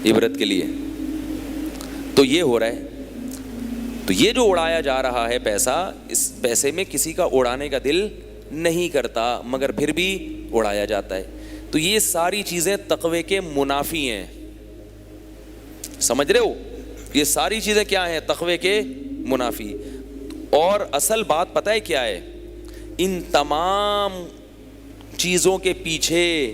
عبرت کے لیے. تو یہ ہو رہا ہے. تو یہ جو اڑایا جا رہا ہے پیسہ, اس پیسے میں کسی کا اڑانے کا دل نہیں کرتا مگر پھر بھی اڑایا جاتا ہے. تو یہ ساری چیزیں تقوی کے منافی ہیں, سمجھ رہے ہو, یہ ساری چیزیں کیا ہیں, تقوی کے منافی. اور اصل بات پتہ ہے کیا ہے, ان تمام چیزوں کے پیچھے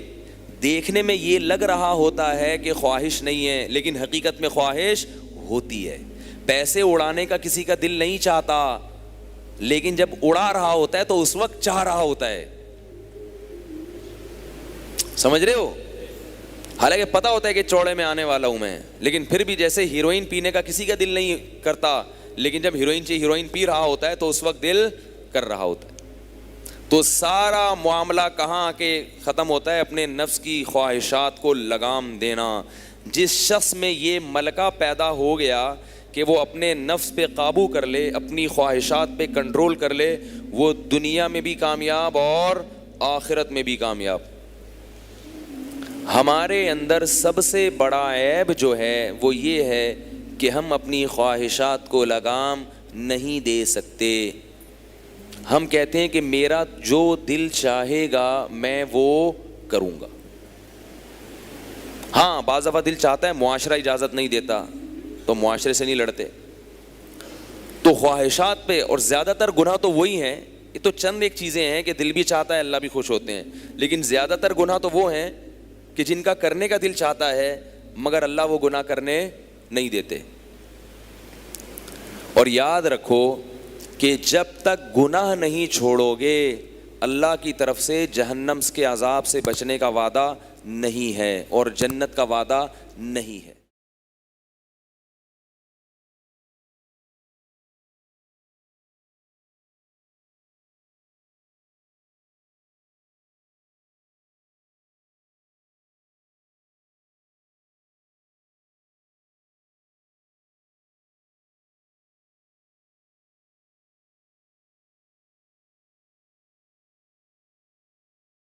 دیکھنے میں یہ لگ رہا ہوتا ہے کہ خواہش نہیں ہے, لیکن حقیقت میں خواہش ہوتی ہے. پیسے اڑانے کا کسی کا دل نہیں چاہتا, لیکن جب اڑا رہا ہوتا ہے تو اس وقت چاہ رہا ہوتا ہے. سمجھ رہے ہو, حالانکہ پتا ہوتا ہے کہ چوڑے میں آنے والا ہوں میں, لیکن پھر بھی جیسے ہیروئن پینے کا کسی کا دل نہیں کرتا, لیکن جب ہیروئن چاہیے ہیروئن پی رہا ہوتا ہے تو اس وقت دل کر رہا ہوتا ہے. تو سارا معاملہ کہاں کے ختم ہوتا ہے, اپنے نفس کی خواہشات کو لگام دینا. جس شخص میں یہ ملکہ پیدا ہو گیا کہ وہ اپنے نفس پہ قابو کر لے, اپنی خواہشات پہ کنٹرول کر لے, وہ دنیا میں بھی کامیاب اور آخرت میں بھی کامیاب. ہمارے اندر سب سے بڑا عیب جو ہے وہ یہ ہے کہ ہم اپنی خواہشات کو لگام نہیں دے سکتے. ہم کہتے ہیں کہ میرا جو دل چاہے گا میں وہ کروں گا. ہاں بعض دفعہ دل چاہتا ہے, معاشرہ اجازت نہیں دیتا تو معاشرے سے نہیں لڑتے. تو خواہشات پہ, اور زیادہ تر گناہ تو وہی ہیں, یہ تو چند ایک چیزیں ہیں کہ دل بھی چاہتا ہے اللہ بھی خوش ہوتے ہیں, لیکن زیادہ تر گناہ تو وہ ہیں کہ جن کا کرنے کا دل چاہتا ہے مگر اللہ وہ گناہ کرنے نہیں دیتے. اور یاد رکھو کہ جب تک گناہ نہیں چھوڑو گے اللہ کی طرف سے جہنم کے عذاب سے بچنے کا وعدہ نہیں ہے اور جنت کا وعدہ نہیں ہے.